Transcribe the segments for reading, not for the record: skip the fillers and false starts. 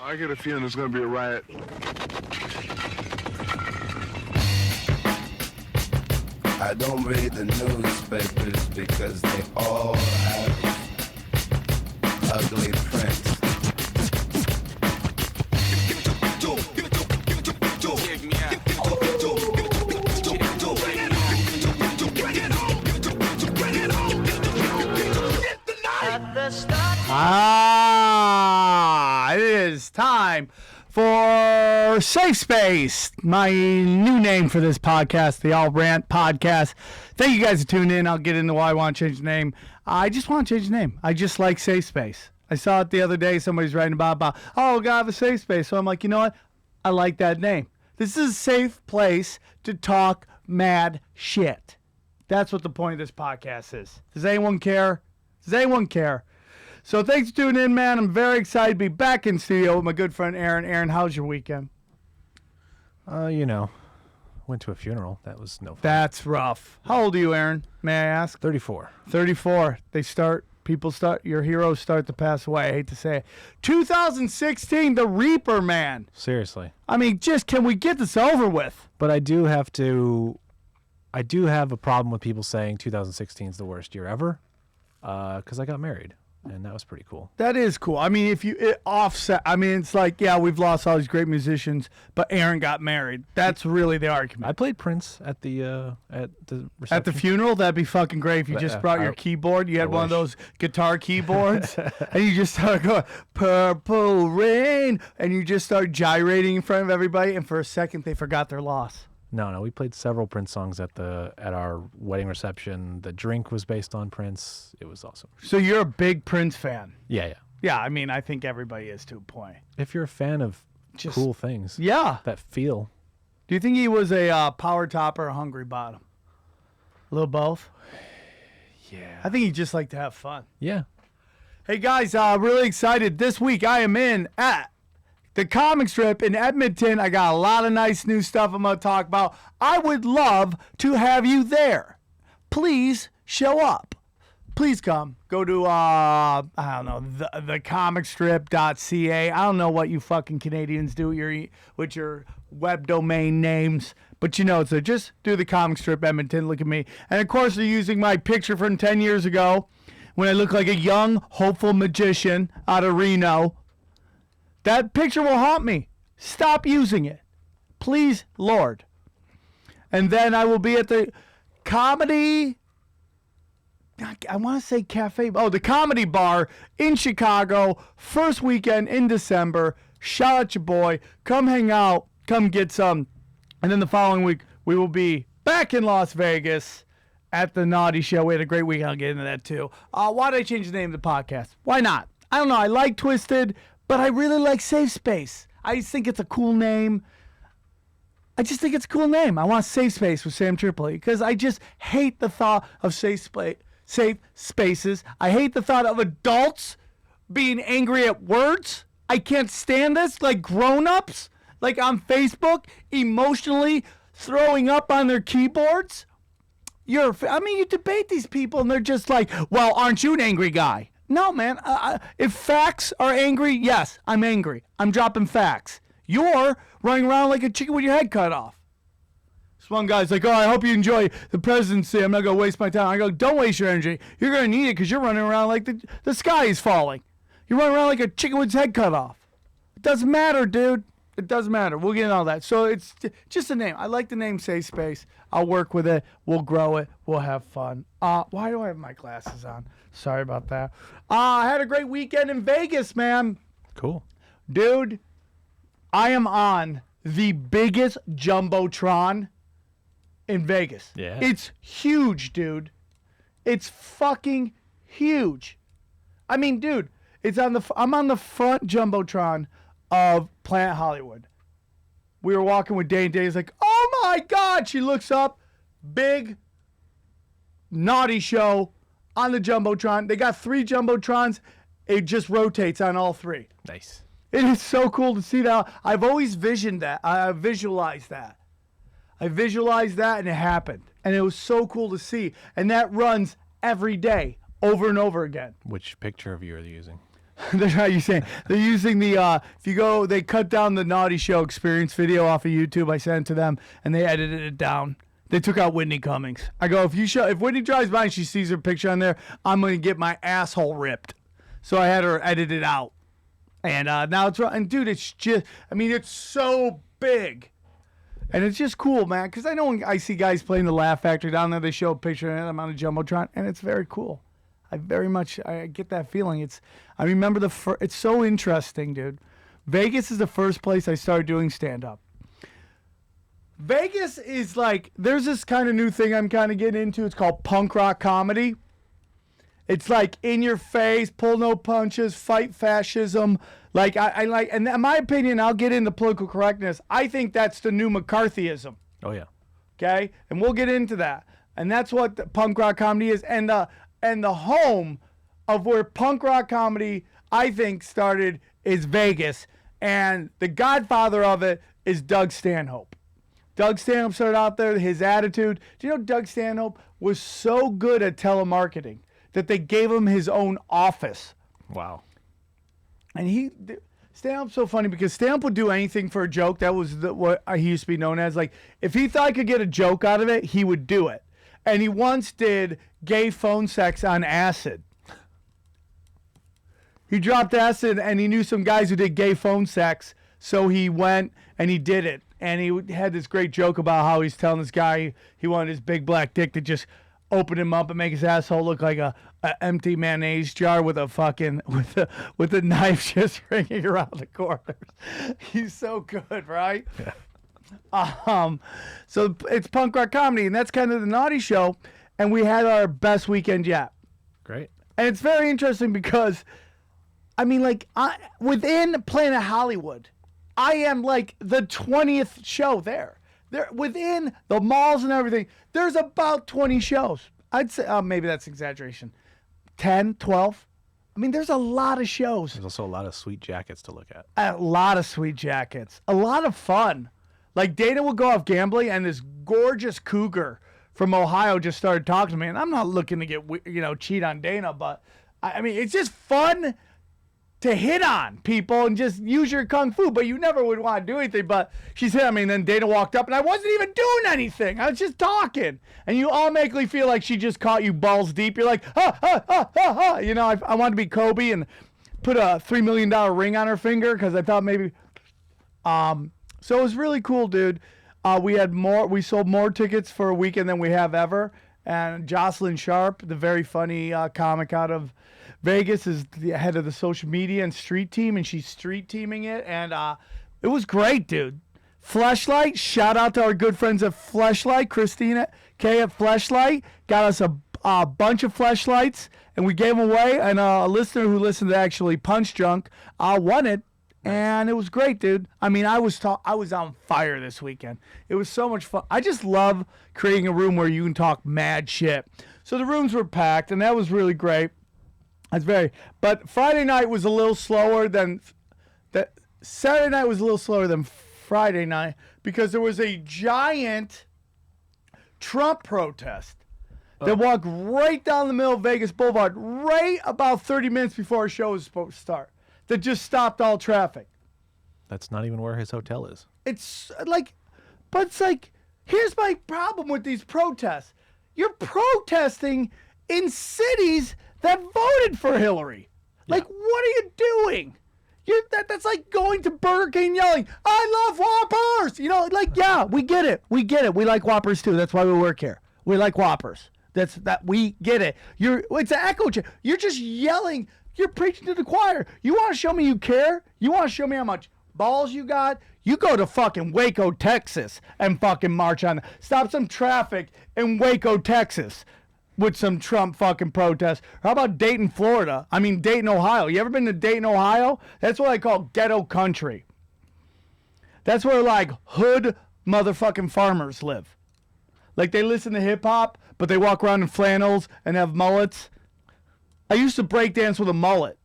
I get a feeling there's going to be a riot. I don't read the newspapers because they all have ugly prints. It is time for Safe Space, my new name for this podcast, the All Rant Podcast. Thank you guys for tuning in. I'll get into why I want to change the name. I just want to change the name. I just like Safe Space. I saw it the other day. Somebody's writing about oh, gotta have a safe space. So I'm like, you know what? I like that name. This is a safe place to talk mad shit. That's what the point of this podcast is. Does anyone care? Does anyone care? So thanks for tuning in, man. I'm very excited to be back in studio with my good friend Aaron. Aaron, how's your weekend? Went to a funeral. That was no fun. That's rough. How old are you, Aaron? May I ask? 34. 34. Your heroes start to pass away. I hate to say it. 2016, the Reaper, man. Seriously. I mean, can we get this over with? But I do have a problem with people saying 2016 is the worst year ever, because I got married. And that was pretty cool. That is cool. I mean, it offset. I mean, it's like, yeah, we've lost all these great musicians, but Aaron got married. That's really the argument. I played Prince at the reception. At the funeral, that'd be fucking great if you just brought your keyboard. You had one of those guitar keyboards, and you just started going, Purple Rain, and you just start gyrating in front of everybody, and for a second, they forgot their loss. No, we played several Prince songs at our wedding reception. The drink was based on Prince. It was awesome. So you're a big Prince fan? Yeah. Yeah, I mean, I think everybody is to a point. If you're a fan of cool things, yeah, that feel. Do you think he was a power top or a hungry bottom? A little both? Yeah. I think he just liked to have fun. Yeah. Hey guys, really excited. This week I am in at the comic strip in Edmonton. I got a lot of nice new stuff I'm going to talk about. I would love to have you there. Please show up. Please come. Go to, thecomicstrip.ca. I don't know what you fucking Canadians do with your web domain names, but so just do the comic strip Edmonton. Look at me. And of course, they're using my picture from 10 years ago when I look like a young, hopeful magician out of Reno. That picture will haunt me. Stop using it. Please, Lord. And then I will be at the comedy, I want to say cafe. Oh, the Comedy Bar in Chicago. First weekend in December. Shout out your boy. Come hang out. Come get some. And then the following week, we will be back in Las Vegas at the Naughty Show. We had a great week. I'll get into that too. Why did I change the name of the podcast? Why not? I don't know. I like Twisted, but I really like Safe Space. I just think it's a cool name. I want Safe Space with Sam Tripoli because I just hate the thought of safe spaces. I hate the thought of adults being angry at words. I can't stand this. Like grown-ups, like on Facebook, emotionally throwing up on their keyboards. You debate these people and they're just like, well, aren't you an angry guy? No, man. If facts are angry, yes, I'm angry. I'm dropping facts. You're running around like a chicken with your head cut off. This one guy's like, oh, I hope you enjoy the presidency. I'm not going to waste my time. I go, don't waste your energy. You're going to need it because you're running around like the sky is falling. You're running around like a chicken with its head cut off. It doesn't matter, dude. It doesn't matter. We'll get into all that. So it's just a name. I like the name Safe Space. I'll work with it. We'll grow it. We'll have fun. Why do I have my glasses on? Sorry about that. I had a great weekend in Vegas, man. Cool. Dude, I am on the biggest Jumbotron in Vegas. Yeah. It's huge, dude. It's fucking huge. I mean, dude, I'm on the front Jumbotron of Planet Hollywood. We were walking with Dane. Dane's like, oh my God. She looks up. Big Naughty Show on the Jumbotron. They got 3 Jumbotrons. It just rotates on all 3. Nice. It is so cool to see that. I've always visioned that. I visualized that. and it happened. And it was so cool to see. And that runs every day, over and over again. Which picture of you are you using? They're not using. They're using the. If you go, they cut down the Naughty Show experience video off of YouTube. I sent it to them, and they edited it down. They took out Whitney Cummings. I go, if Whitney drives by and she sees her picture on there, I'm gonna get my asshole ripped. So I had her edit it out, and now it's right. And dude, it's just. I mean, it's so big. And it's just cool, man, because I know when I see guys playing the Laugh Factory down there, they show a picture of them on a Jumbotron, and it's very cool. I get that feeling. I remember it's so interesting, dude. Vegas is the first place I started doing stand-up. Vegas is like, there's this kind of new thing I'm kind of getting into. It's called punk rock comedy. It's like in your face, pull no punches, fight fascism. Like I like, and in my opinion, I'll get into political correctness. I think that's the new McCarthyism. Oh yeah. Okay, and we'll get into that. And that's what the punk rock comedy is. And the home of where punk rock comedy, I think, started is Vegas. And the godfather of it is Doug Stanhope. Doug Stanhope started out there. His attitude. Do you know Doug Stanhope was so good at telemarketing that they gave him his own office? Wow. And Stanhope's so funny because Stanhope would do anything for a joke. That was what he used to be known as. Like, if he thought he could get a joke out of it, he would do it. And he once did gay phone sex on acid. He dropped acid, and he knew some guys who did gay phone sex, so he went and he did it. And he had this great joke about how he's telling this guy he wanted his big black dick to just open him up and make his asshole look like a empty mayonnaise jar with a fucking with a knife just ringing around the corners. He's so good, right? Yeah. So it's punk rock comedy, and that's kind of the Naughty Show, and we had our best weekend yet. Great. And it's very interesting because, I mean, like, within Planet Hollywood, I am like the 20th show there. There, within the malls and everything, there's about 20 shows. I'd say, maybe that's exaggeration. 10, 12. I mean, there's a lot of shows. There's also a lot of sweet jackets to look at. A lot of sweet jackets. A lot of fun. Like, Dana would go off gambling, and this gorgeous cougar from Ohio just started talking to me. And I'm not looking to get, cheat on Dana, but, I mean, it's just fun to hit on people and just use your kung fu, but you never would want to do anything. But she said, then Dana walked up, and I wasn't even doing anything. I was just talking. And you automatically feel like she just caught you balls deep. You're like, I wanted to be Kobe and put a $3 million ring on her finger because I thought maybe. So it was really cool, dude. We sold more tickets for a weekend than we have ever. And Jocelyn Sharp, the very funny comic out of Vegas, is the head of the social media and street team, and she's street teaming it. And it was great, dude. Fleshlight, shout out to our good friends at Fleshlight. Christina K at Fleshlight got us a bunch of fleshlights, and we gave them away. And a listener who listened to actually Punch Drunk won it. And it was great, dude. I mean, I was on fire this weekend. It was so much fun. I just love creating a room where you can talk mad shit. So the rooms were packed, and that was really great. But Friday night was a little slower than that. Saturday night was a little slower than Friday night because there was a giant Trump protest that walked right down the middle of Vegas Boulevard, right about 30 minutes before our show was supposed to start. That just stopped all traffic. That's not even where his hotel is. It's like, here's my problem with these protests. You're protesting in cities that voted for Hillary. Like, what are you doing? That's like going to Burger King yelling, "I love Whoppers!" Yeah, we get it. We get it. We like Whoppers too. That's why we work here. We like Whoppers. We get it. It's an echo chamber. You're just yelling. You're preaching to the choir. You want to show me you care? You want to show me how much balls you got? You go to fucking Waco, Texas, and fucking march on. Stop some traffic in Waco, Texas, with some Trump fucking protests. How about Dayton, Florida? Dayton, Ohio. You ever been to Dayton, Ohio? That's what I call ghetto country. That's where, like, hood motherfucking farmers live. Like, they listen to hip-hop, but they walk around in flannels and have mullets. I used to break dance with a mullet.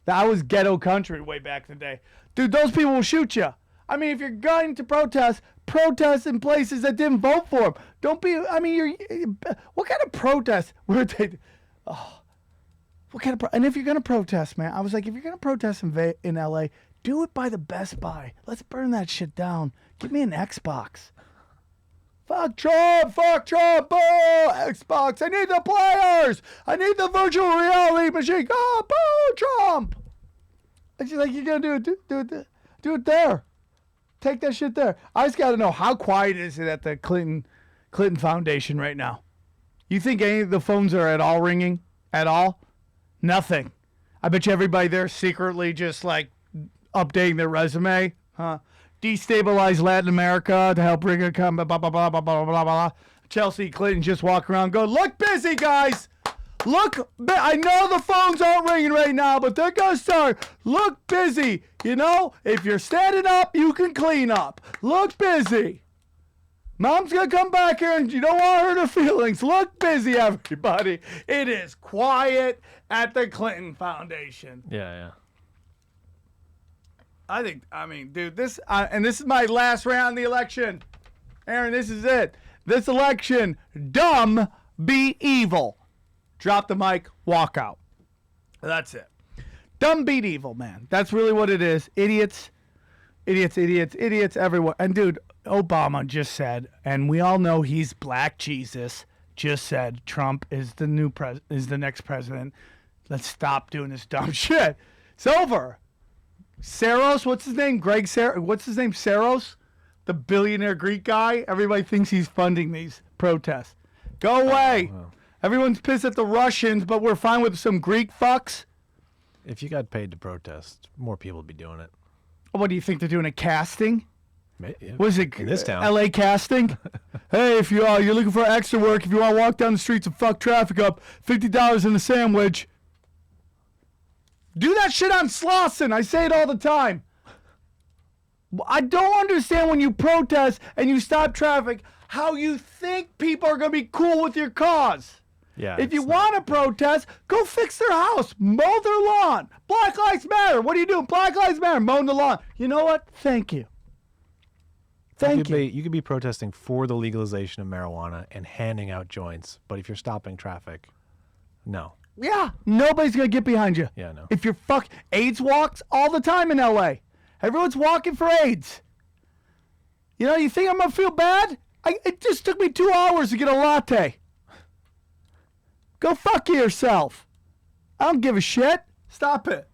I was ghetto country way back in the day. Dude, those people will shoot you. If you're going to protest in places that didn't vote for them. Don't be, what kind of protest? What What kind of and if you're gonna protest, man, I was like, if you're gonna protest in LA, do it by the Best Buy. Let's burn that shit down. Give me an Xbox. Fuck Trump, boo, Xbox. I need the players. I need the virtual reality machine. Oh, boo, Trump. And she's like, you're gonna do it there. Take that shit there. I just gotta know, how quiet is it at the Clinton Foundation right now? You think any of the phones are at all ringing? At all? Nothing. I bet you everybody there secretly just like updating their resume, huh? Destabilize Latin America to help bring a come, blah, blah, blah, blah, blah, blah, blah, blah. Chelsea Clinton just walk around going, look busy, guys. Look, I know the phones aren't ringing right now, but they're going to start. Look busy. You know, if you're standing up, you can clean up. Look busy. Mom's going to come back here and you don't want to hurt her feelings. Look busy, everybody. It is quiet at the Clinton Foundation. Yeah. I mean, dude, this is my last rant on the election. Aaron, this is it. This election, dumb beat evil. Drop the mic, walk out. That's it. Dumb beat evil, man. That's really what it is. Idiots everywhere. And dude, Obama just said, and we all know he's Black Jesus, just said Trump is the next president. Let's stop doing this dumb shit. It's over. Saros, what's his name? What's his name? Saros? The billionaire Greek guy? Everybody thinks he's funding these protests. Go away. Wow. Everyone's pissed at the Russians, but we're fine with some Greek fucks. If you got paid to protest, more people would be doing it. What do you think they're doing? A casting? Yeah. What is it? In this town. LA casting? Hey, if you're looking for extra work, if you want to walk down the streets and fuck traffic up, $50 in a sandwich. Do that shit on Slauson. I say it all the time. I don't understand when you protest and you stop traffic how you think people are going to be cool with your cause. Yeah. If you want to protest, go fix their house. Mow their lawn. Black Lives Matter. What are you doing? Black Lives Matter. Mowing the lawn. You know what? Thank you. Thank you. You could be protesting for the legalization of marijuana and handing out joints, but if you're stopping traffic, no. Yeah, nobody's going to get behind you. Yeah, no. If you're AIDS walks all the time in LA. Everyone's walking for AIDS. You know, you think I'm going to feel bad? It just took me 2 hours to get a latte. Go fuck yourself. I don't give a shit. Stop it.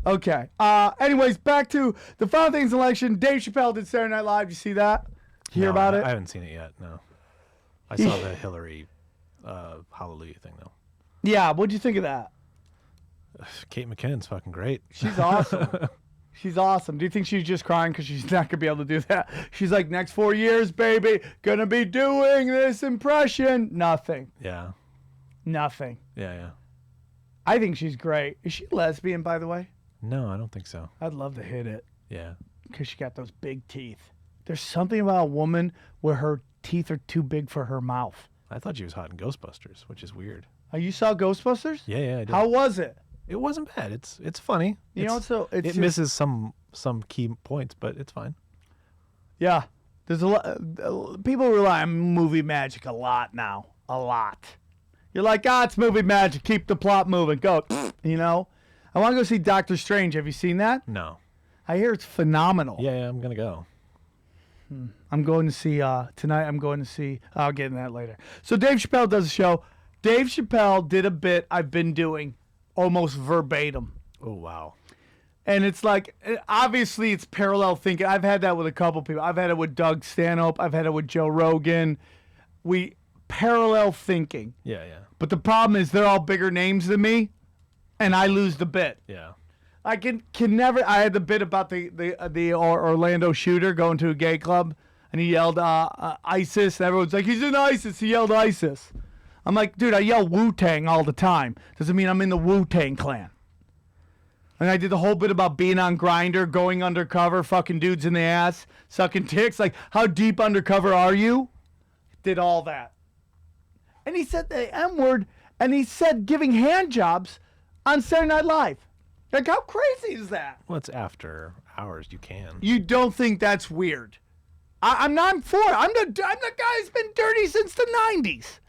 Okay. Anyways, back to the final things election. Dave Chappelle did Saturday Night Live. You see that? Hear about it? I haven't seen it yet, no. I saw the Hillary Hallelujah thing, though. Yeah, what'd you think of that? Kate McKinnon's fucking great. She's awesome. She's awesome. Do you think she's just crying because she's not going to be able to do that? She's like, next 4 years, baby, going to be doing this impression. Nothing. Yeah. Nothing. Yeah. I think she's great. Is she lesbian, by the way? No, I don't think so. I'd love to hit it Yeah. because she got those big teeth. There's something about a woman where her teeth are too big for her mouth. I thought she was hot in Ghostbusters, which is weird. Oh, you saw Ghostbusters? Yeah, I did. How was it? It wasn't bad. It's funny. It misses some key points, but it's fine. Yeah. There's a lot. People rely on movie magic a lot now. A lot. You're like, it's movie magic. Keep the plot moving. Go. You know? I want to go see Doctor Strange. Have you seen that? No. I hear it's phenomenal. Yeah, I'm going to go. I'm going to see, tonight I'll get into that later. So Dave Chappelle does a show. Dave Chappelle did a bit I've been doing almost verbatim. Oh, wow. And it's like, obviously it's parallel thinking. I've had that with a couple people. I've had it with Doug Stanhope. I've had it with Joe Rogan. We parallel thinking. Yeah. But the problem is they're all bigger names than me, and I lose the bit. Yeah. I can never. I had the bit about the Orlando shooter going to a gay club, and he yelled ISIS, and everyone's like, he's in ISIS. He yelled ISIS. I'm like, dude, I yell Wu-Tang all the time. Doesn't mean I'm in the Wu-Tang clan. And I did the whole bit about being on Grindr, going undercover, fucking dudes in the ass, sucking dicks. Like, how deep undercover are you? Did all that. And he said the M-word, and he said giving hand jobs on Saturday Night Live. Like, how crazy is that? Well, it's after hours. You can. You don't think that's weird? I'm for it. I'm the guy who's been dirty since the 90s.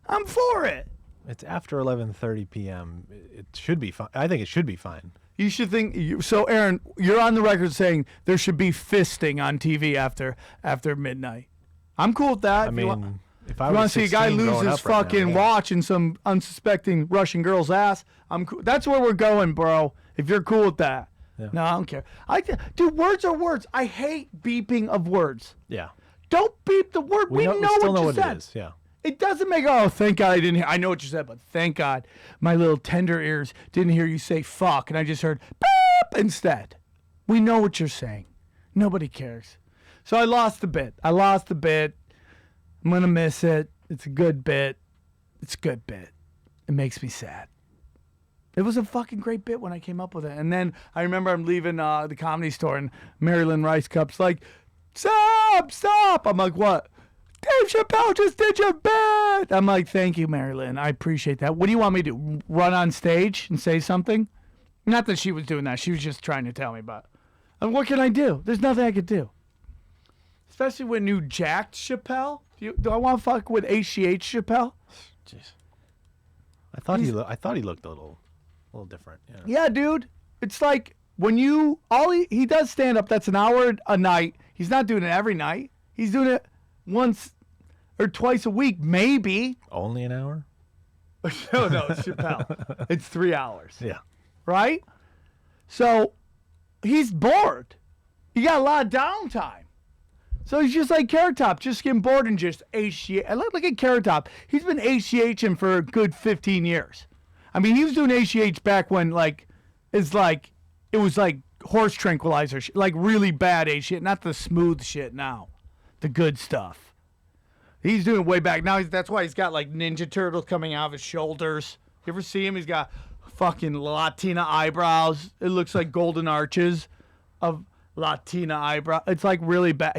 I'm for it. It's after 11:30 p.m. It should be fine. I think it should be fine. You should think. So, Aaron, you're on the record saying there should be fisting on TV after midnight. I'm cool with that. I mean, if I you want was to see a guy 16 lose growing his up right now, fucking yeah. watch in some unsuspecting Russian girl's ass, I'm cool. That's where we're going, bro. If you're cool with that. Yeah. No, I don't care. Dude, words are words. I hate beeping of words. Yeah. Don't beep the word. We know still what know you what said. it is. Yeah. It doesn't make, oh, thank God I didn't hear. I know what you said, but thank God my little tender ears didn't hear you say fuck, and I just heard beep instead. We know what you're saying. Nobody cares. So I lost the bit. I'm going to miss it. It's a good bit. It's a good bit. It makes me sad. It was a fucking great bit when I came up with it. And then I remember I'm leaving the Comedy Store, and Marilyn Rice Cup's like, stop. I'm like, what? Dave Chappelle just did your bit. I'm like, thank you, Marilyn. I appreciate that. What do you want me to do? Run on stage and say something? Not that she was doing that. She was just trying to tell me about it. And what can I do? There's nothing I could do. Especially when you jacked Chappelle. Do I want to fuck with HGH Chappelle? Jeez. I thought he looked a little different. Yeah. Yeah, dude. It's like when he does stand up. That's an hour a night. He's not doing it every night. He's doing it once or twice a week, maybe. Only an hour? No, it's Chappelle. It's 3 hours. Yeah. Right? So he's bored. You got a lot of downtime. So he's just like Carrot Top, just getting bored and just HGH. I look at Carrot Top. He's been HGHing for a good 15 years. I mean, he was doing HGH back when, it was like horse tranquilizer shit, like really bad HGH, not the smooth shit now. The good stuff. He's doing it way back. Now that's why he's got like Ninja Turtles coming out of his shoulders. You ever see him? He's got fucking Latina eyebrows. It looks like golden arches of Latina eyebrow. It's like really bad.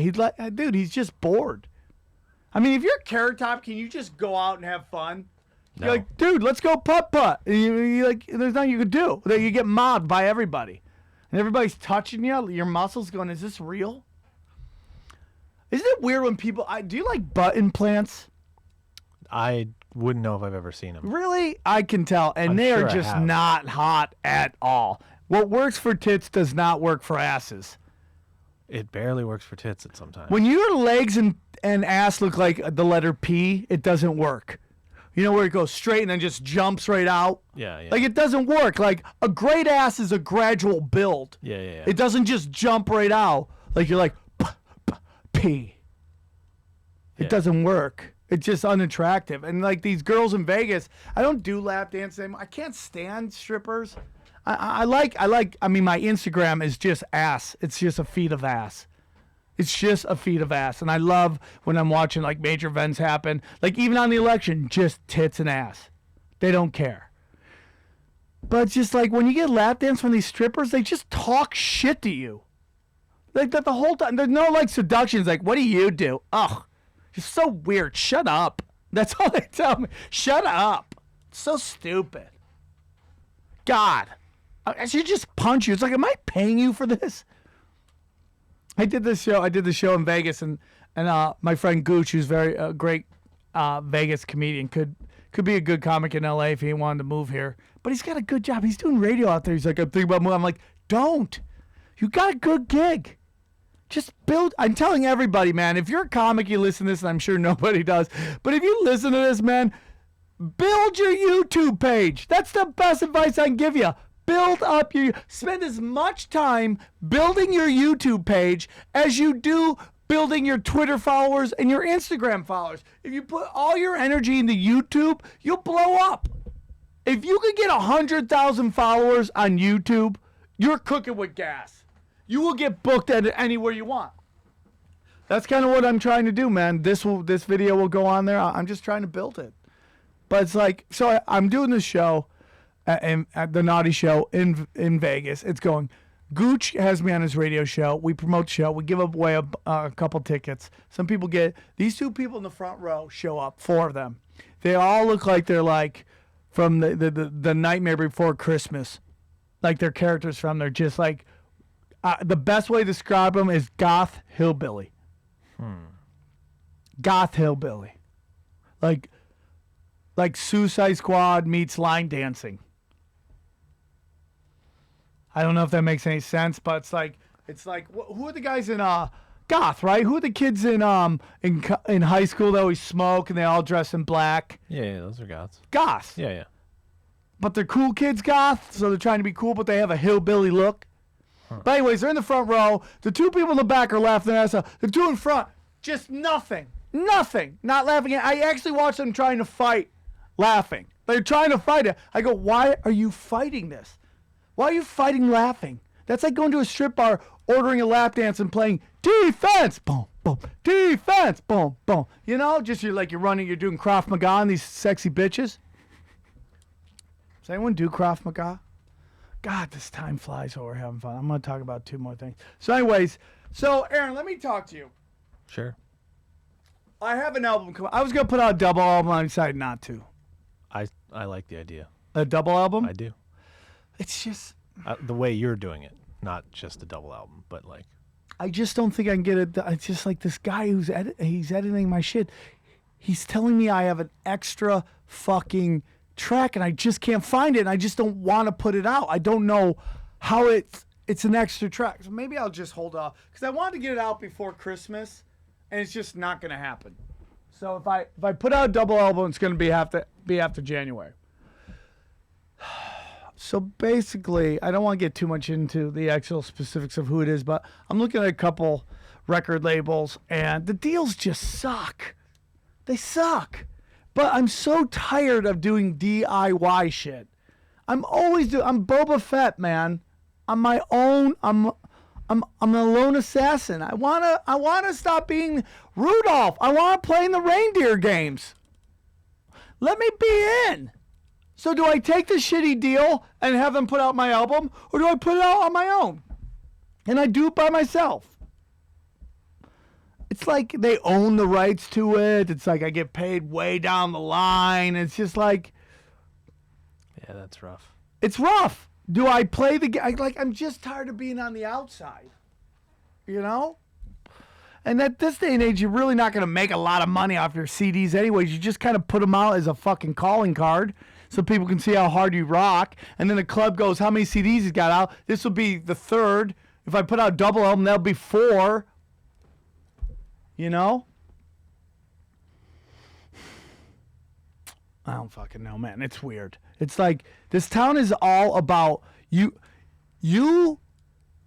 Dude, he's just bored. I mean, if you're Carrot Top, can you just go out and have fun? No. You're like, dude, let's go putt-putt. You like, there's nothing you could do. You get mobbed by everybody. And everybody's touching you. Your muscles going, is this real? Isn't it weird when people... do you like butt implants? I wouldn't know if I've ever seen them. Really? I can tell. And they sure are I just have. not hot at all. What works for tits does not work for asses. It barely works for tits at sometimes. When your legs and ass look like the letter P, it doesn't work. You know, where it goes straight and then just jumps right out? Yeah. Like, it doesn't work. Like, a great ass is a gradual build. Yeah. It doesn't just jump right out. Like, you're like, P. It Yeah. doesn't work. It's just unattractive. And, like, these girls in Vegas, I don't do lap dance anymore. I can't stand strippers. I mean, my Instagram is just ass. It's just a feed of ass. It's just a feed of ass. And I love when I'm watching, like, major events happen. Like, even on the election, just tits and ass. They don't care. But it's just like, when you get lap dance from these strippers, they just talk shit to you. Like, that the whole time. There's no, like, seduction. It's like, what do you do? Ugh. You're so weird. Shut up. That's all they tell me. Shut up. It's so stupid. God. I should just punch you. It's like, am I paying you for this? I did the show in Vegas, and my friend Gooch, who's very great Vegas comedian, could be a good comic in LA if he wanted to move here. But he's got a good job. He's doing radio out there. He's like, I'm thinking about moving. I'm like, don't. You got a good gig. Just build. I'm telling everybody, man, if you're a comic, you listen to this, and I'm sure nobody does. But if you listen to this, man, build your YouTube page. That's the best advice I can give you. Spend as much time building your YouTube page as you do building your Twitter followers and your Instagram followers. If you put all your energy into YouTube, you'll blow up. If you could get 100,000 followers on YouTube, you're cooking with gas. You will get booked at anywhere you want. That's kind of what I'm trying to do, man. This video will go on there. I'm just trying to build it. But it's like, so I'm doing this show. At the Naughty Show in Vegas. It's going. Gooch has me on his radio show. We promote the show. We give away a couple tickets. Some people get... These two people in the front row show up, 4 of them. They all look like they're like from the Nightmare Before Christmas. Like they're characters from. They're just like... the best way to describe them is goth hillbilly. Goth hillbilly. Like... like Suicide Squad meets line dancing. I don't know if that makes any sense, but it's like who are the guys in Goth, right? Who are the kids in high school that always smoke and they all dress in black? Yeah, those are goths. Goth. Yeah. But they're cool kids, goth, so they're trying to be cool, but they have a hillbilly look. But anyways, they're in the front row. The two people in the back are laughing their ass off. The two in front, just nothing. Nothing. Not laughing. I actually watched them trying to fight, laughing. They're trying to fight it. I go, why are you fighting this? Why are you fighting laughing? That's like going to a strip bar, ordering a lap dance and playing defense, boom, boom, defense, boom, boom. You know, just you're running, you're doing Krav Maga on these sexy bitches. Does anyone do Krav Maga? God, this time flies while we're having fun. I'm going to talk about 2 more things. So anyways, Aaron, let me talk to you. Sure. I have an album coming. I was going to put out a double album. I decided not to. I like the idea. A double album? I do. It's just... the way you're doing it, not just a double album, but like... I just don't think I can get it. It's just like this guy who's he's editing my shit. He's telling me I have an extra fucking track and I just can't find it and I just don't want to put it out. I don't know how it's an extra track. So maybe I'll just hold off because I wanted to get it out before Christmas and it's just not going to happen. So if I put out a double album, it's going to be after January. So basically, I don't want to get too much into the actual specifics of who it is, but I'm looking at a couple record labels, and the deals just suck. They suck. But I'm so tired of doing DIY shit. I'm Boba Fett, man. I'm my own. I'm a lone assassin. I wanna stop being Rudolph. I want to play in the reindeer games. Let me be in. So do I take the shitty deal and have them put out my album, or do I put it out on my own? And I do it by myself. It's like they own the rights to it. It's like I get paid way down the line. It's just like... Yeah, that's rough. It's rough. Do I play the game? I'm just tired of being on the outside. You know? And at this day and age, you're really not going to make a lot of money off your CDs anyways. You just kind of put them out as a fucking calling card so people can see how hard you rock. And then the club goes, how many CDs he's got out? This will be the third. If I put out a double album, that'll be 4. You know? I don't fucking know, man. It's weird. It's like this town is all about you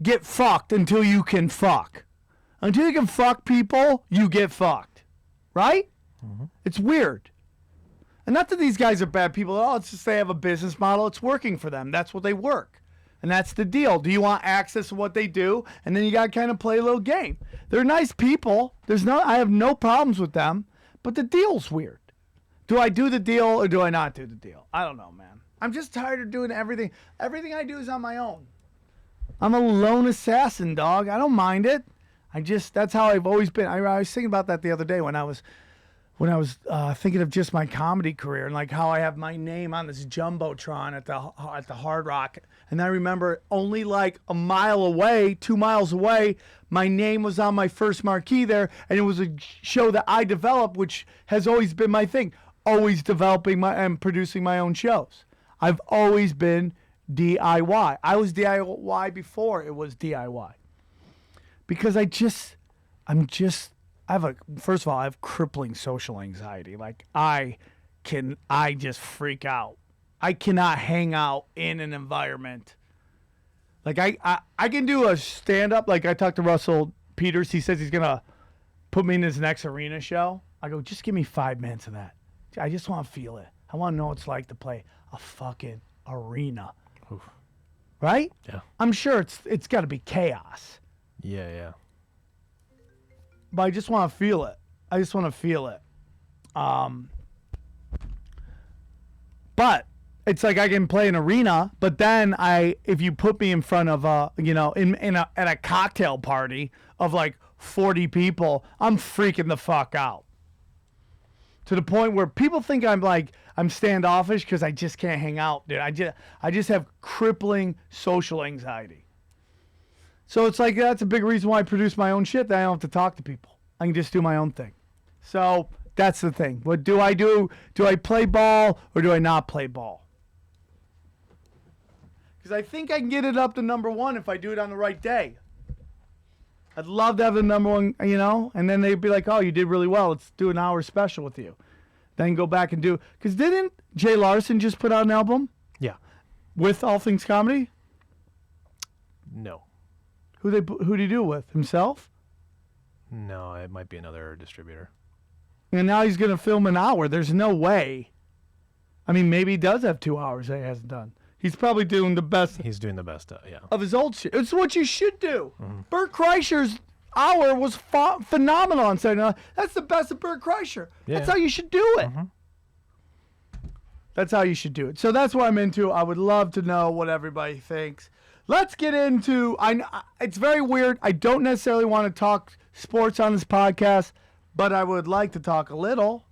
get fucked until you can fuck. Until you can fuck people, you get fucked. Right? Mm-hmm. It's weird. And not that these guys are bad people at all. It's just they have a business model. It's working for them. That's what they work. And that's the deal. Do you want access to what they do? And then you got to kind of play a little game. They're nice people. I have no problems with them. But the deal's weird. Do I do the deal or do I not do the deal? I don't know, man. I'm just tired of doing everything. Everything I do is on my own. I'm a lone assassin, dog. I don't mind it. That's how I've always been. I was thinking about that the other day when I was thinking of just my comedy career and like how I have my name on this jumbotron at the Hard Rock, and I remember only like a mile away, 2 miles away, my name was on my first marquee there, and it was a show that I developed, which has always been my thing, always developing and producing my own shows. I've always been DIY. I was DIY before it was DIY, because first of all, I have crippling social anxiety. Like I just freak out. I cannot hang out in an environment. Like I can do a stand-up. Like I talked to Russell Peters. He says he's going to put me in his next arena show. I go, just give me 5 minutes of that. I just want to feel it. I want to know what it's like to play a fucking arena. Oof. Right? Yeah. I'm sure it's got to be chaos. Yeah. But I just want to feel it. But it's like I can play an arena, but then if you put me in front of at a cocktail party of like 40 people, I'm freaking the fuck out. To the point where people think I'm standoffish because I just can't hang out, dude. I just have crippling social anxiety. So it's like that's a big reason why I produce my own shit, that I don't have to talk to people. I can just do my own thing. So That's the thing. What do I do? Do I play ball or do I not play ball? Because I think I can get it up to number 1 if I do it on the right day. I'd love to have the number 1, and then they'd be like, oh, you did really well. Let's do an hour special with you. Then go back and do. Because didn't Jay Larson just put out an album? Yeah. With All Things Comedy? No. Who'd he do it with? Himself? No, it might be another distributor. And now he's going to film an hour. There's no way. I mean, maybe he does have 2 hours that he hasn't done. He's probably doing the best. He's doing the best, yeah. Of his old shit. It's what you should do. Bert Kreischer's hour was phenomenal on Saturday Night. That's the best of Bert Kreischer. Yeah. That's how you should do it. That's how you should do it. So that's what I'm into. I would love to know what everybody thinks. Let's get into. It's very weird. I don't necessarily want to talk sports on this podcast, but I would like to talk a little.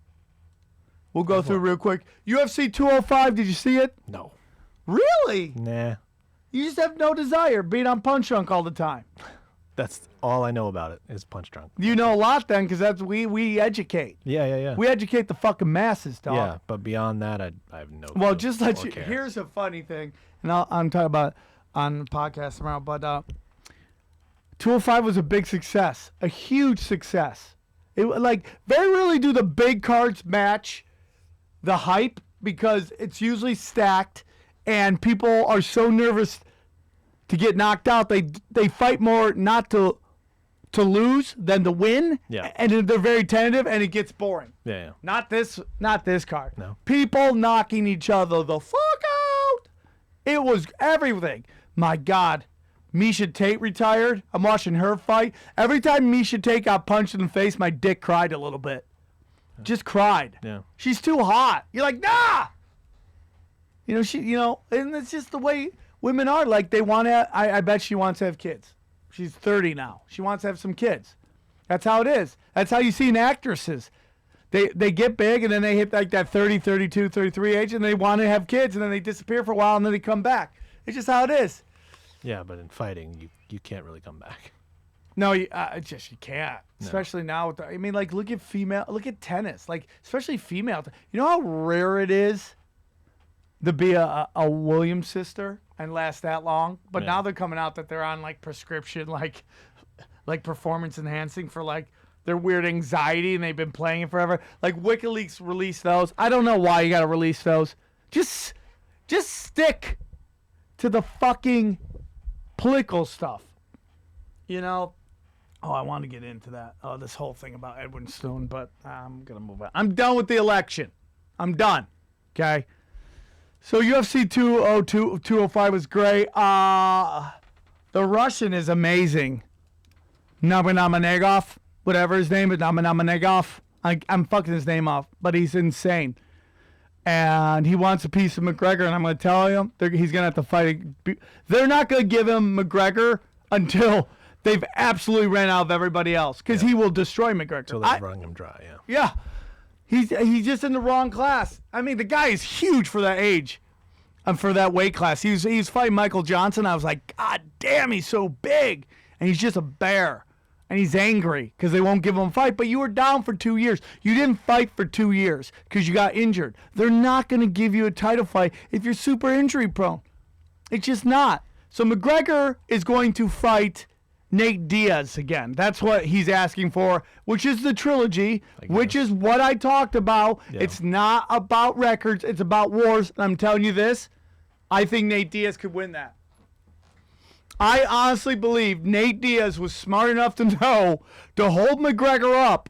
We'll go through real quick. UFC 205. Did you see it? No. Really? Nah. You just have no desire being on Punch Drunk all the time. That's all I know about it is Punch Drunk. You know a lot then, because that's we educate. Yeah. We educate the fucking masses, dog. Yeah, but beyond that, I have no. Well, clue just let or you. care. Here's a funny thing, and I'm talking about it on the podcast tomorrow. But 205 was a big success, a huge success. It like very rarely do the big cards match the hype because it's usually stacked, and people are so nervous to get knocked out. They fight more not to lose than to win. Yeah. And they're very tentative, and it gets boring. Yeah. Not this card. No. People knocking each other the fuck out. It was everything. My God. Misha Tate retired. I'm watching her fight. Every time Misha Tate got punched in the face, my dick cried a little bit. Just cried. Yeah. She's too hot. You're like, nah. And it's just the way women are. Like, they want to, I bet she wants to have kids. She's 30 now. She wants to have some kids. That's how it is. That's how you see in actresses. They get big, and then they hit like that 30, 32, 33 age, and they want to have kids, and then they disappear for a while, and then they come back. It's just how it is. Yeah, but in fighting, you can't really come back. No, you can't. No. Especially now. Look at tennis. Like, especially female. You know how rare it is to be a Williams sister and last that long? But Yeah. now they're coming out that they're on, like, prescription, like performance enhancing for, like, their weird anxiety, and they've been playing it forever. Like, WikiLeaks released those. I don't know why you got to release those. Just stick to the fucking political stuff. I want to get into that. This whole thing about Edwin Stone, but I'm going to move on. I'm done with the election. I'm done. Okay? So UFC 205 was great. The Russian is amazing. Nurmagomedov, whatever his name is, Nurmagomedov. I'm fucking his name off, but he's insane. And he wants a piece of McGregor, and I'm going to tell him he's going to have to fight. They're not going to give him McGregor until they've absolutely ran out of everybody else, because he will destroy McGregor. Until they've wrung him dry, yeah. Yeah. He's just in the wrong class. I mean, the guy is huge for that age and for that weight class. He was fighting Michael Johnson. I was like, God damn, he's so big. And he's just a bear. And he's angry because they won't give him a fight. But you were down for 2 years. You didn't fight for 2 years because you got injured. They're not going to give you a title fight if you're super injury prone. It's just not. So McGregor is going to fight Nate Diaz again. That's what he's asking for, which is the trilogy, which is what I talked about. Yeah. It's not about records. It's about wars. And I'm telling you this, I think Nate Diaz could win that. I honestly believe Nate Diaz was smart enough to know to hold McGregor up.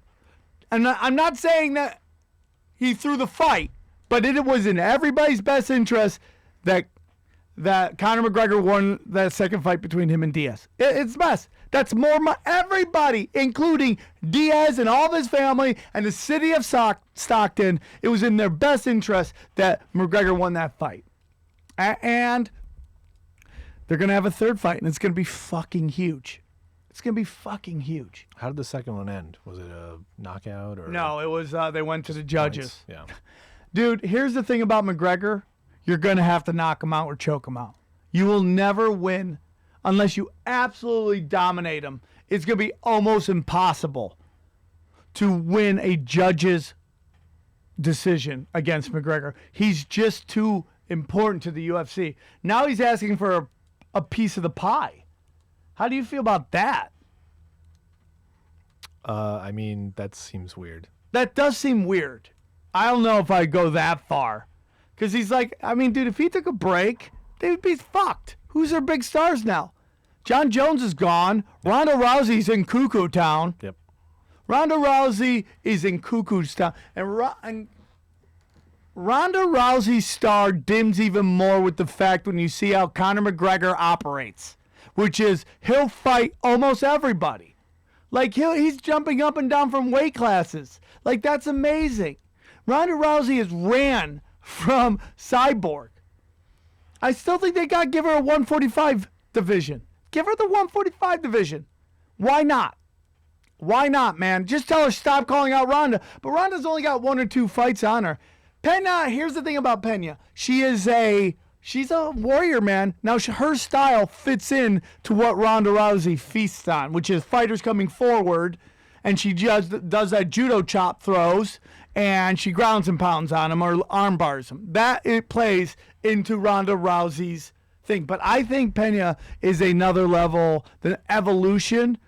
And I'm not saying that he threw the fight, but it was in everybody's best interest that Conor McGregor won that second fight between him and Diaz. It's best. That's more everybody, including Diaz and all of his family and the city of Stockton. It was in their best interest that McGregor won that fight. And they're going to have a third fight, and it's going to be fucking huge. It's going to be fucking huge. How did the second one end? Was it a knockout? Or No, it was they went to the judges. Points? Yeah. Dude, here's the thing about McGregor. You're going to have to knock him out or choke him out. You will never win unless you absolutely dominate him. It's going to be almost impossible to win a judge's decision against McGregor. He's just too important to the UFC. Now he's asking for a piece of the pie. How do you feel about that? I mean, that seems weird. That does seem weird. I don't know if I'd go that far. Because he's like, I mean, dude, if he took a break, they would be fucked. Who's their big stars now? John Jones is gone. Ronda Rousey's in Cuckoo Town. Yep. Ronda Rousey is in Cuckoo Town. And Ronda Rousey's star dims even more with the fact when you see how Conor McGregor operates, which is he'll fight almost everybody. Like, he's jumping up and down from weight classes. Like, that's amazing. Ronda Rousey has ran from Cyborg. I still think they got to give her a 145 division. Give her the 145 division. Why not? Why not, man? Just tell her stop calling out Ronda. But Ronda's only got 1 or 2 fights on her. Pena, here's the thing about Pena. She's a warrior, man. Now, her style fits in to what Ronda Rousey feasts on, which is fighters coming forward, and she just does that judo chop throws, and she grounds and pounds on them or arm bars them. That it plays into Ronda Rousey's thing. But I think Pena is another level, the evolution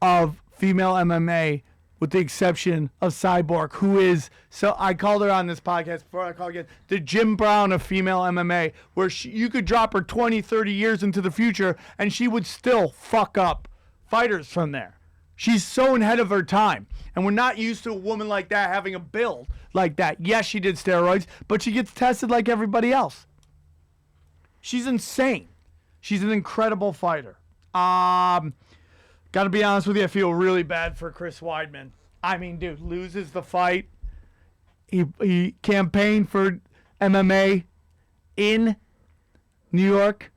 of female MMA, with the exception of Cyborg, who is, so I called her on this podcast before I call again, the Jim Brown of female MMA, where you could drop her 20, 30 years into the future and she would still fuck up fighters from there. She's so ahead of her time. And we're not used to a woman like that having a build like that. Yes, she did steroids, but she gets tested like everybody else. She's insane. She's an incredible fighter. Got to be honest with you, I feel really bad for Chris Weidman. I mean, dude, loses the fight. He campaigned for MMA in New York.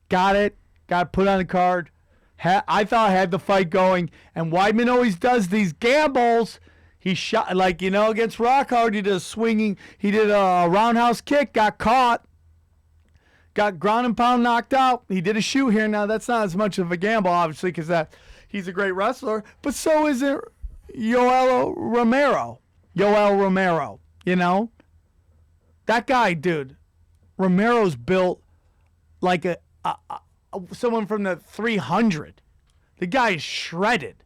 Got it. Got put on the card. I thought I had the fight going. And Weidman always does these gambles. He shot, like, against Rockhard, he did a roundhouse kick, got caught. Got ground and pound knocked out. He did a shoot here. Now, that's not as much of a gamble, obviously, because he's a great wrestler. But so is it Yoel Romero. That guy, dude. Romero's built like someone from the 300. The guy is shredded.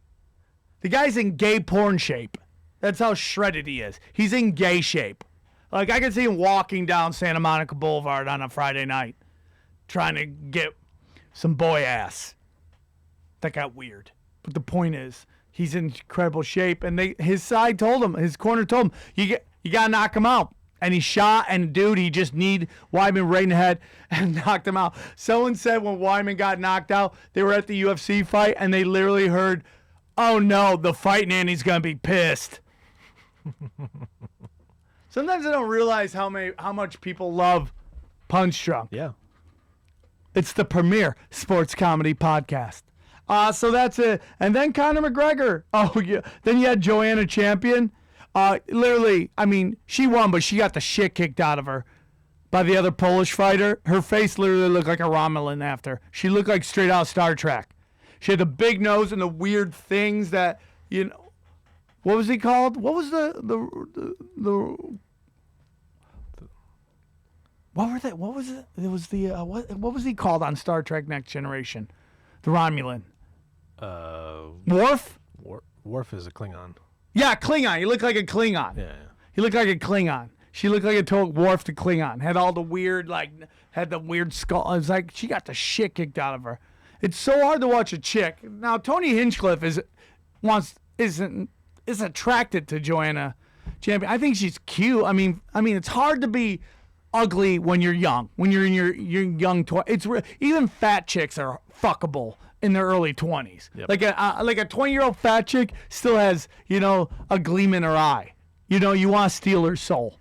The guy's in gay porn shape. That's how shredded he is. He's in gay shape. Like, I can see him walking down Santa Monica Boulevard on a Friday night trying to get some boy ass. That got weird. But the point is, he's in incredible shape. And his corner told him, you got to knock him out. And he shot, and dude, he just need Weidman right in the head and knocked him out. Someone said when Weidman got knocked out, they were at the UFC fight, and they literally heard, oh no, the fight nanny's going to be pissed. Sometimes I don't realize how much people love Punch Drunk. Yeah. It's the premier sports comedy podcast. So that's it. And then Conor McGregor. Oh, yeah. Then you had Joanna Champion. Literally, I mean, she won, but she got the shit kicked out of her by the other Polish fighter. Her face literally looked like a Romulan after. She looked like straight out Star Trek. She had the big nose and the weird things that, what was he called? What was what was it? It was what was he called on Star Trek Next Generation? The Romulan. Worf? Worf is a Klingon. Yeah, Klingon. He looked like a Klingon. Yeah. He looked like a Klingon. She looked like a total Worf to Klingon. Had all the weird, had the weird skull. It was like she got the shit kicked out of her. It's so hard to watch a chick. Now, Tony Hinchcliffe is attracted to Joanna Champion. I think she's cute. I mean, it's hard to be ugly when you're young. When you're in your young 20s. Even fat chicks are fuckable in their early 20s. Yep. Like a 20-year-old fat chick still has, a gleam in her eye. You want to steal her soul.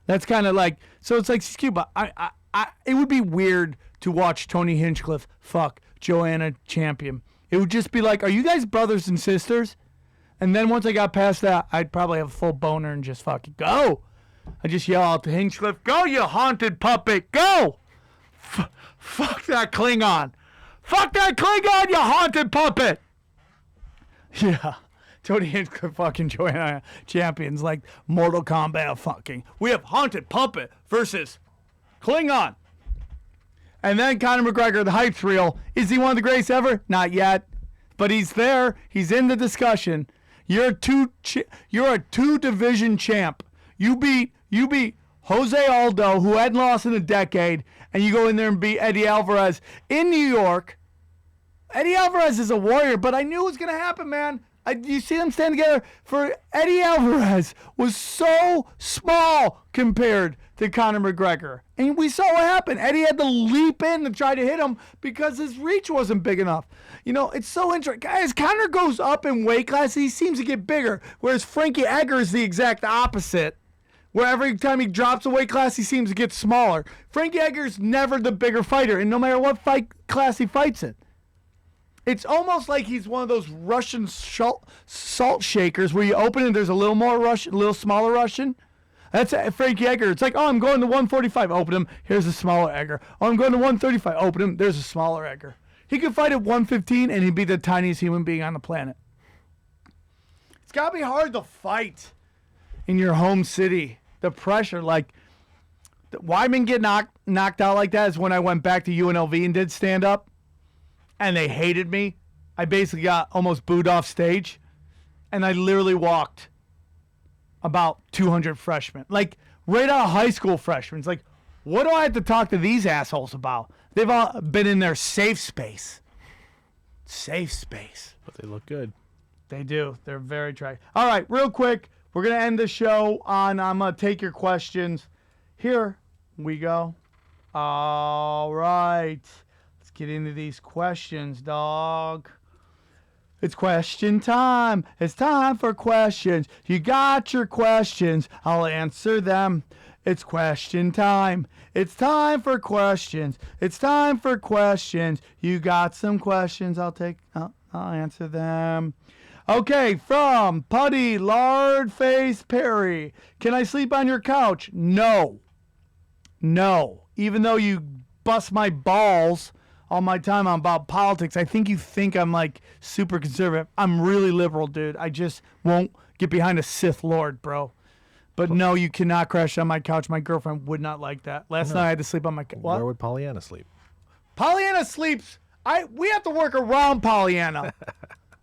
That's kind of like, so it's like she's cute, but it would be weird to watch Tony Hinchcliffe fuck Joanna Champion. It would just be like, are you guys brothers and sisters? And then once I got past that, I'd probably have a full boner and just fucking go. I just yell out to Hinchcliffe, go, you haunted puppet, go! Fuck that Klingon. Fuck that Klingon, you haunted puppet! Yeah. Tony Hinchcliffe fucking Joanna champions like Mortal Kombat fucking. We have Haunted Puppet versus Klingon. And then Conor McGregor, the hype reel. Is he one of the greatest ever? Not yet. But he's there. He's in the discussion. You're a two-division champ. You beat Jose Aldo, who hadn't lost in a decade, and you go in there and beat Eddie Alvarez in New York. Eddie Alvarez is a warrior, but I knew it was going to happen, man. You see them stand together. For Eddie Alvarez was so small compared to Conor McGregor. And we saw what happened. Eddie had to leap in to try to hit him because his reach wasn't big enough. You know, it's so interesting. Guys, Conor goes up in weight class, he seems to get bigger, whereas Frankie Edgar is the exact opposite. Where every time he drops a weight class, he seems to get smaller. Frankie Edgar's never the bigger fighter, and no matter what fight class he fights in. It's almost like he's one of those Russian salt shakers where you open it and there's a little more Russian, a little smaller Russian. That's Frankie Edgar. It's like, oh, I'm going to 145. Open him. Here's a smaller Edgar. Oh, I'm going to 135. Open him. There's a smaller Edgar. He could fight at 115 and he'd be the tiniest human being on the planet. It's got to be hard to fight in your home city. The pressure, like, Weidman get knocked out like that is when I went back to UNLV and did stand up. And they hated me. I basically got almost booed off stage. And I literally walked about 200 freshmen. Like, right out of high school freshmen. It's like, what do I have to talk to these assholes about? They've all been in their safe space. Safe space. But they look good. They do. They're very try. All right, real quick. We're going to end the show on, I'm going to take your questions. Here we go. All right. Get into these questions, dog. It's question time. It's time for questions. You got your questions. I'll answer them. It's question time. It's time for questions. It's time for questions. You got some questions. I'll answer them. Okay, from Putty Lardface Perry. Can I sleep on your couch? No. No. Even though you bust my balls all my time on about politics, I think you think I'm like super conservative. I'm really liberal, dude. I just won't get behind a Sith Lord, bro. But no, you cannot crash on my couch. My girlfriend would not like that. Last night I had to sleep on my couch. Where would Pollyanna sleep? Pollyanna sleeps. We have to work around Pollyanna.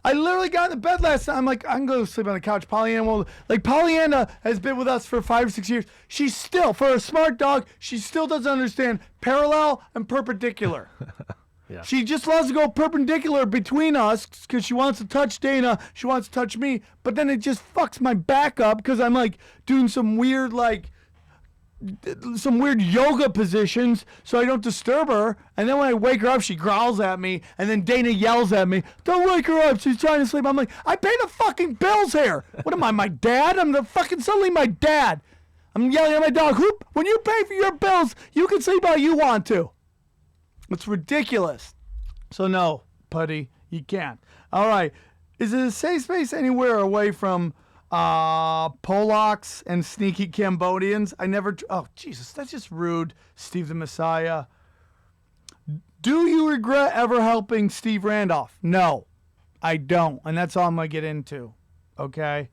I literally got in the bed last night. I'm like, I can go sleep on the couch. Pollyanna has been with us for 5 or 6 years. She's still, for a smart dog, she still doesn't understand parallel and perpendicular. Yeah. She just loves to go perpendicular between us because she wants to touch Dana. She wants to touch me. But then it just fucks my back up because I'm like doing some weird yoga positions so I don't disturb her. And then when I wake her up, she growls at me. And then Dana yells at me, "Don't wake her up. She's trying to sleep." I'm like, I pay the fucking bills here. What am I, my dad? I'm suddenly my dad. I'm yelling at my dog. When you pay for your bills, you can sleep how you want to. It's ridiculous. So no, Putty, you can't. All right. Is it a safe space anywhere away from Polacks and sneaky Cambodians? Oh, Jesus, that's just rude. Steve the Messiah. Do you regret ever helping Steve Randolph? No, I don't. And that's all I'm going to get into. Okay?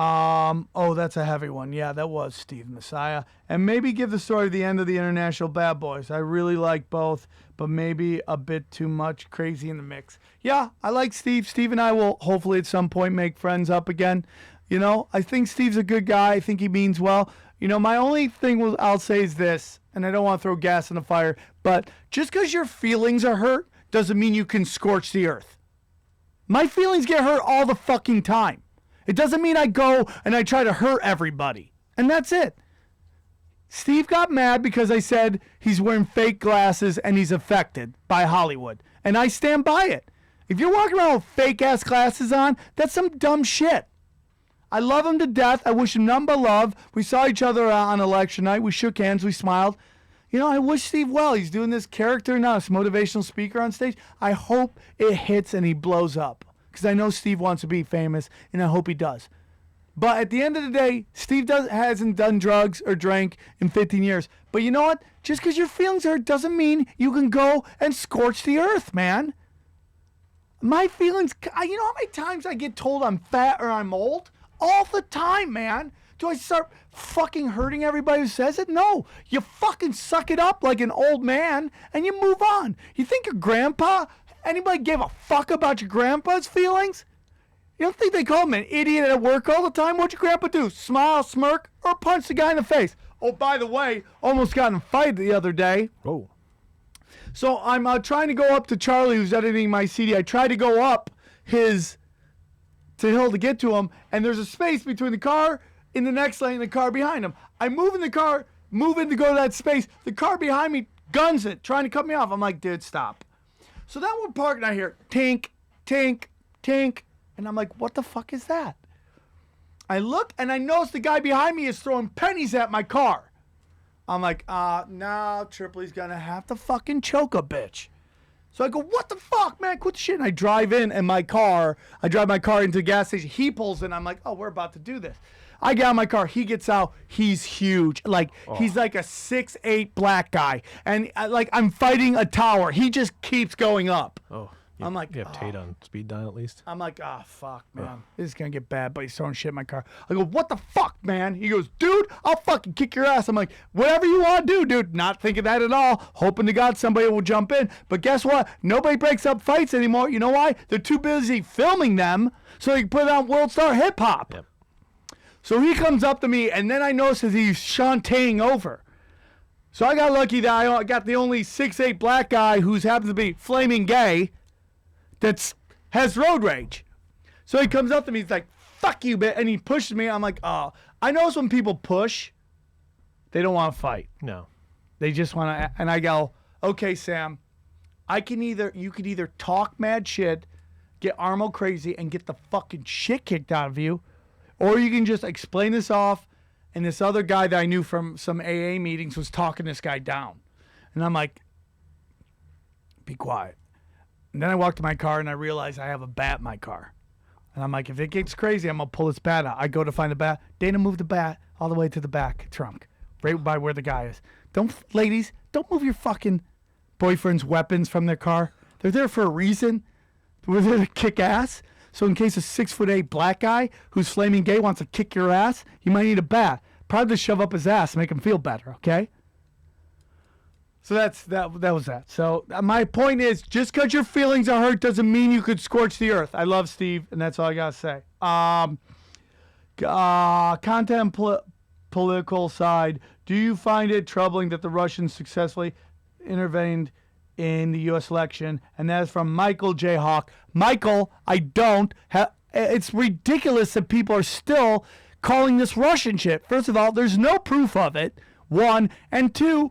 Oh, that's a heavy one. Yeah, that was Steve Messiah. And maybe give the story of the end of the International Bad Boys. I really like both, but maybe a bit too much crazy in the mix. Yeah, I like Steve. Steve and I will hopefully at some point make friends up again. You know, I think Steve's a good guy. I think he means well. You know, my only thing I'll say is this, and I don't want to throw gas on the fire, but just because your feelings are hurt doesn't mean you can scorch the earth. My feelings get hurt all the fucking time. It doesn't mean I go and I try to hurt everybody. And that's it. Steve got mad because I said he's wearing fake glasses and he's affected by Hollywood. And I stand by it. If you're walking around with fake-ass glasses on, that's some dumb shit. I love him to death. I wish him nothing but love. We saw each other on election night. We shook hands. We smiled. You know, I wish Steve well. He's doing this character now, this motivational speaker on stage. I hope it hits and he blows up. Because I know Steve wants to be famous, and I hope he does. But at the end of the day, Steve hasn't done drugs or drank in 15 years. But you know what? Just because your feelings hurt doesn't mean you can go and scorch the earth, man. My feelings, you know how many times I get told I'm fat or I'm old? All the time, man. Do I start fucking hurting everybody who says it? No. You fucking suck it up like an old man and you move on. You think your grandpa, anybody gave a fuck about your grandpa's feelings? You don't think they call him an idiot at work all the time? What'd your grandpa do? Smile, smirk, or punch the guy in the face? Oh, by the way, almost got in a fight the other day. Oh. So I'm trying to go up to Charlie, who's editing my CD. I try to go up to hill to get to him, and there's a space between the car in the next lane and the car behind him. I move in to go to that space. The car behind me guns it, trying to cut me off. I'm like, dude, stop. So then we're parking out here. Tink, tink, tink. And I'm like, what the fuck is that? I look, and I notice the guy behind me is throwing pennies at my car. I'm like, no, Tripoli's gonna have to fucking choke a bitch. So I go, what the fuck, man? Quit the shit. And I drive my car into the gas station. He pulls in. I'm like, oh, we're about to do this. I get out of my car. He gets out. He's huge. He's like a 6'8" black guy. And I'm fighting a tower. He just keeps going up. Oh. I'm like, you have Tate on speed dial at least? I'm like, fuck, man. This is going to get bad, but he's throwing shit in my car. I go, what the fuck, man? He goes, dude, I'll fucking kick your ass. I'm like, whatever you want to do, dude. Not thinking that at all. Hoping to God somebody will jump in. But guess what? Nobody breaks up fights anymore. You know why? They're too busy filming them so they can put it on World Star Hip Hop. Yep. So he comes up to me, and then I notice that he's shantaing over. So I got lucky that I got the only 6'8" black guy who happens to be flaming gay has road rage. So he comes up to me, he's like, fuck you, bitch, and he pushes me. I'm like, oh. I notice when people push, they don't want to fight. No. They just want to, and I go, okay, Sam, you can either talk mad shit, get Armo crazy, and get the fucking shit kicked out of you, or you can just explain this off, and this other guy that I knew from some AA meetings was talking this guy down. And I'm like, be quiet. And then I walk to my car and I realize I have a bat in my car. And I'm like, if it gets crazy, I'm going to pull this bat out. I go to find the bat. Dana moved the bat all the way to the back trunk, right by where the guy is. Ladies, don't move your fucking boyfriend's weapons from their car. They're there for a reason. We're there to kick ass. So in case a 6'8" black guy who's flaming gay wants to kick your ass, you might need a bat. Probably to shove up his ass to make him feel better, okay? So that was that. So my point is, just because your feelings are hurt doesn't mean you could scorch the earth. I love Steve, and that's all I got to say. Content political side, do you find it troubling that the Russians successfully intervened in the U.S. election? And that is from Michael J. Hawk. Michael, I don't. It's ridiculous that people are still calling this Russian shit. First of all, there's no proof of it, one. And two,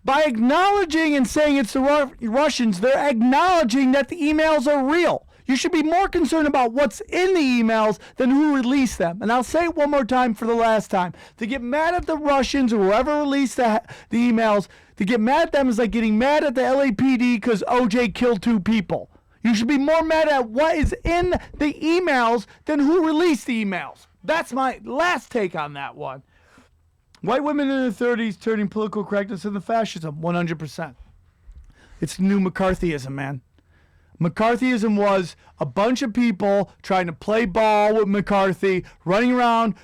by acknowledging and saying it's the Russians, they're acknowledging that the emails are real. You should be more concerned about what's in the emails than who released them. And I'll say it one more time for the last time. To get mad at the Russians or whoever released the emails, to get mad at them is like getting mad at the LAPD because OJ killed 2 people. You should be more mad at what is in the emails than who released the emails. That's my last take on that one. White women in their 30s turning political correctness into fascism, 100%. It's new McCarthyism, man. McCarthyism was a bunch of people trying to play ball with McCarthy, running around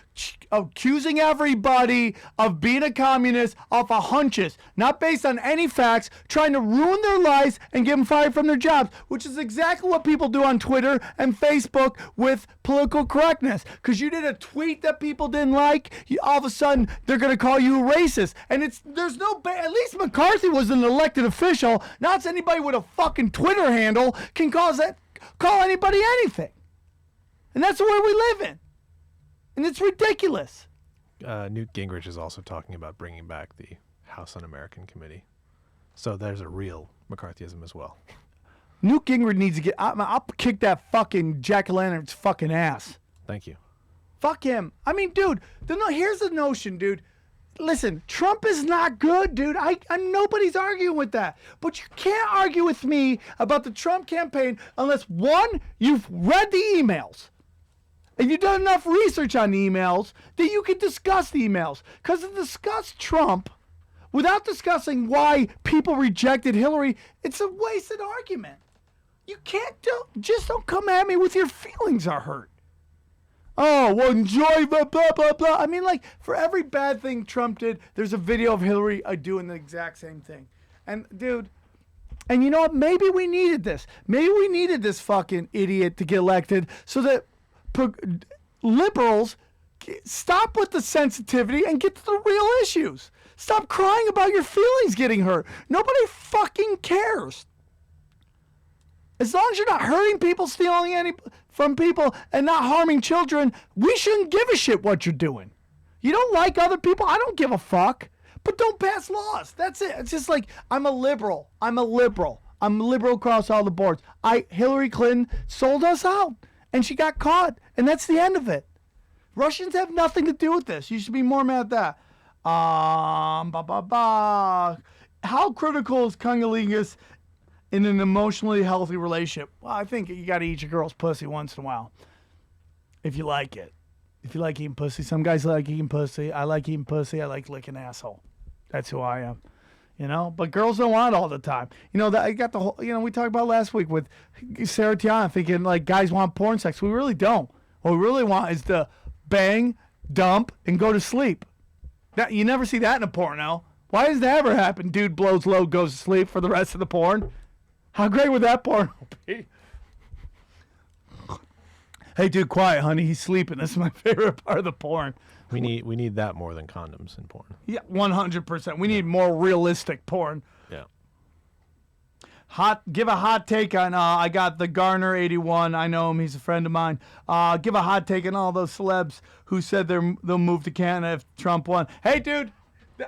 accusing everybody of being a communist off of hunches, not based on any facts, trying to ruin their lives and get them fired from their jobs, which is exactly what people do on Twitter and Facebook with political correctness. Because you did a tweet that people didn't like, all of a sudden they're going to call you a racist. And there's no, at least McCarthy was an elected official. Not anybody with a fucking Twitter handle can call anybody anything. And that's the way we live in. And it's ridiculous. Newt Gingrich is also talking about bringing back the House Un-American Committee. So there's a real McCarthyism as well. Newt Gingrich needs to I'll kick that fucking jack-o'-lantern's fucking ass. Thank you. Fuck him. I mean, dude, here's the notion, dude. Listen, Trump is not good, dude. Nobody's arguing with that. But you can't argue with me about the Trump campaign unless, one, you've read the emails. And you've done enough research on the emails that you can discuss the emails. Because to discuss Trump without discussing why people rejected Hillary, it's a wasted argument. You can't just don't come at me with your feelings are hurt. Oh, well, enjoy the blah, blah, blah. I mean, like, for every bad thing Trump did, there's a video of Hillary doing the exact same thing. And, dude, and you know what? Maybe we needed this. Maybe we needed this fucking idiot to get elected so that liberals stop with the sensitivity and get to the real issues. Stop crying about your feelings getting hurt. Nobody fucking cares. As long as you're not hurting people, stealing any from people, and not harming children, we shouldn't give a shit what you're doing. You don't like other people? I don't give a fuck. But don't pass laws. That's it. It's just like, I'm a liberal. I'm liberal across all the boards. Hillary Clinton sold us out, and she got caught, and that's the end of it. Russians have nothing to do with this. You should be more mad at that. How critical is cunnilingus in an emotionally healthy relationship? Well, I think you got to eat your girl's pussy once in a while, if you like it. If you like eating pussy, some guys like eating pussy. I like eating pussy. I like licking asshole. That's who I am, you know. But girls don't want it all the time. You know that I got the whole. You know, we talked about last week with Sarah Tiana thinking like guys want porn sex. We really don't. What we really want is to bang, dump, and go to sleep. That you never see that in a porno. Why does that ever happen? Dude blows load, goes to sleep for the rest of the porn. How great would that porno be? Hey, dude, quiet, honey. He's sleeping. This is my favorite part of the porn. We need that more than condoms in porn. Yeah, 100%. We need more realistic porn. Yeah. Give a hot take on, I got the Garner 81. I know him. He's a friend of mine. Give a hot take on all those celebs who said they'll move to Canada if Trump won. Hey, dude,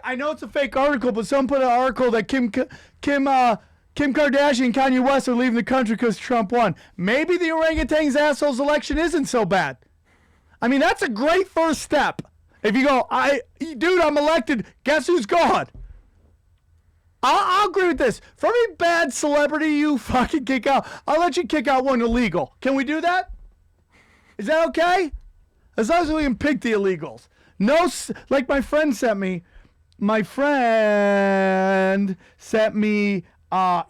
I know it's a fake article, but someone put an article that Kim Kardashian and Kanye West are leaving the country because Trump won. Maybe the orangutan's assholes election isn't so bad. I mean, that's a great first step. If you go, dude, I'm elected, guess who's gone? I'll agree with this. For every bad celebrity you fucking kick out, I'll let you kick out one illegal. Can we do that? Is that okay? As long as we can pick the illegals. No, like my friend sent me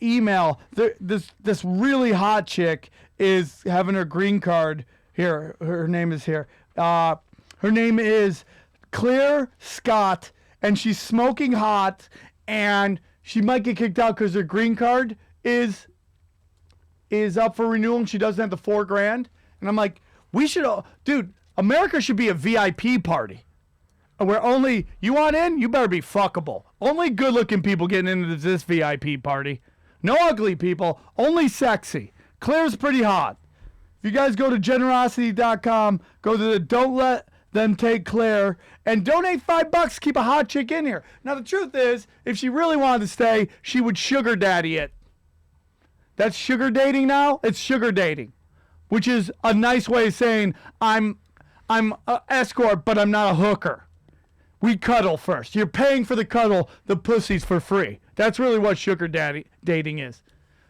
email. This really hot chick is having her green card here. Her name is here. Her name is Claire Scott, and she's smoking hot, and she might get kicked out because her green card is up for renewal, and she doesn't have the $4,000. And I'm like, dude, America should be a VIP party. Where only, you want in, you better be fuckable. Only good-looking people getting into this VIP party. No ugly people, only sexy. Claire's pretty hot. If you guys go to generosity.com, go to the Don't Let Them Take Claire, and donate $5, keep a hot chick in here. Now, the truth is, if she really wanted to stay, she would sugar daddy it. That's sugar dating now? It's sugar dating, which is a nice way of saying I'm an escort, but I'm not a hooker. We cuddle first. You're paying for the cuddle, the pussy's for free. That's really what sugar dating is.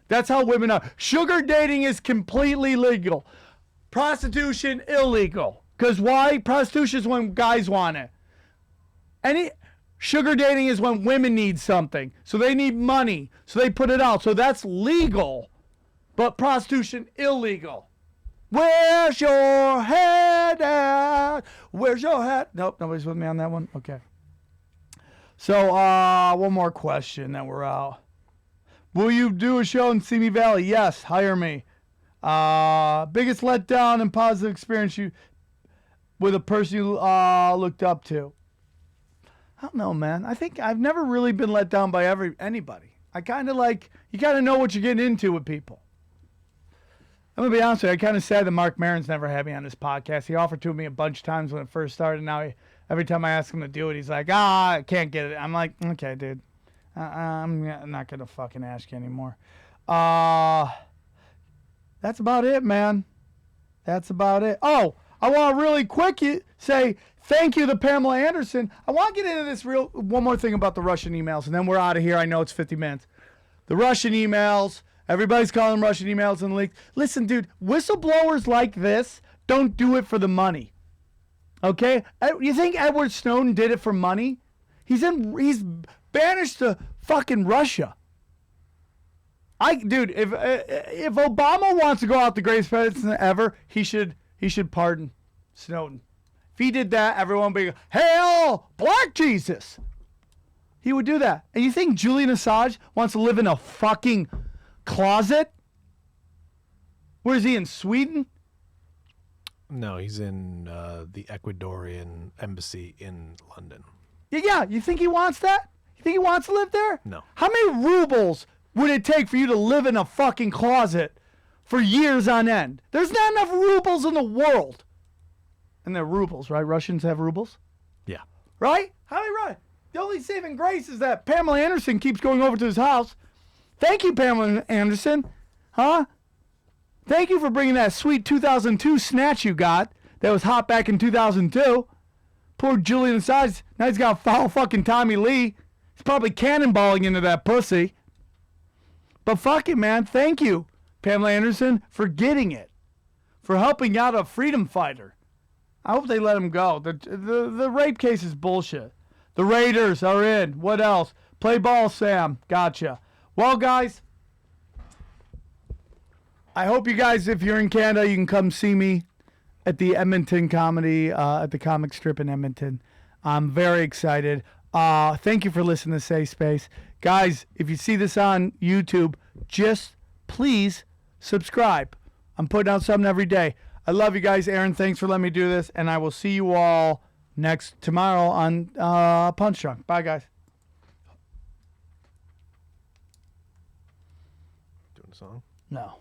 That's how women are. Sugar dating is completely legal. Prostitution, illegal. Because why? Prostitution is when guys want it. Sugar dating is when women need something. So they need money. So they put it out. So that's legal. But prostitution, illegal. Where's your head at? Where's your head? Nope, nobody's with me on that one. Okay. So, one more question that we're out. Will you do a show in Simi Valley? Yes, hire me. Biggest letdown and positive experience with a person you looked up to? I don't know, man. I think I've never really been let down by anybody. I kind of like, you kind of know what you're getting into with people. I'm going to be honest with you. I kind of sad that Mark Maron's never had me on this podcast. He offered to me a bunch of times when it first started. Now, every time I ask him to do it, he's like, I can't get it. I'm like, okay, dude. I'm not going to fucking ask you anymore. That's about it, man. That's about it. Oh, I want to really quick say thank you to Pamela Anderson. I want to get into this one more thing about the Russian emails, and then we're out of here. I know it's 50 minutes. The Russian emails. Everybody's calling them Russian emails and leaks. Listen, dude, whistleblowers like this don't do it for the money. Okay? You think Edward Snowden did it for money? He's banished to fucking Russia. Dude, if Obama wants to go out the greatest president ever, he should pardon Snowden. If he did that, everyone would be, hail Black Jesus. He would do that. And you think Julian Assange wants to live in a fucking closet? Where is he, in Sweden? No, he's in the Ecuadorian embassy in London. Yeah, you think he wants that? You think he wants to live there? No. How many rubles would it take for you to live in a fucking closet for years on end? There's not enough rubles in the world. And they're rubles, right? Russians have rubles? Yeah. Right? How many right? The only saving grace is that Pamela Anderson keeps going over to his house. Thank you, Pamela Anderson. Huh? Thank you for bringing that sweet 2002 snatch you got that was hot back in 2002. Poor Julian Assange. Now he's got to follow fucking Tommy Lee. He's probably cannonballing into that pussy. But fuck it, man. Thank you, Pamela Anderson, for getting it. For helping out a freedom fighter. I hope they let him go. The rape case is bullshit. The Raiders are in. What else? Play ball, Sam. Gotcha. Well, guys, I hope you guys, if you're in Canada, you can come see me at the Edmonton Comedy, at the comic strip in Edmonton. I'm very excited. Thank you for listening to Safe Space. Guys, if you see this on YouTube, just please subscribe. I'm putting out something every day. I love you guys. Aaron, thanks for letting me do this, and I will see you all tomorrow on Punch Drunk. Bye, guys. Doing a song? No.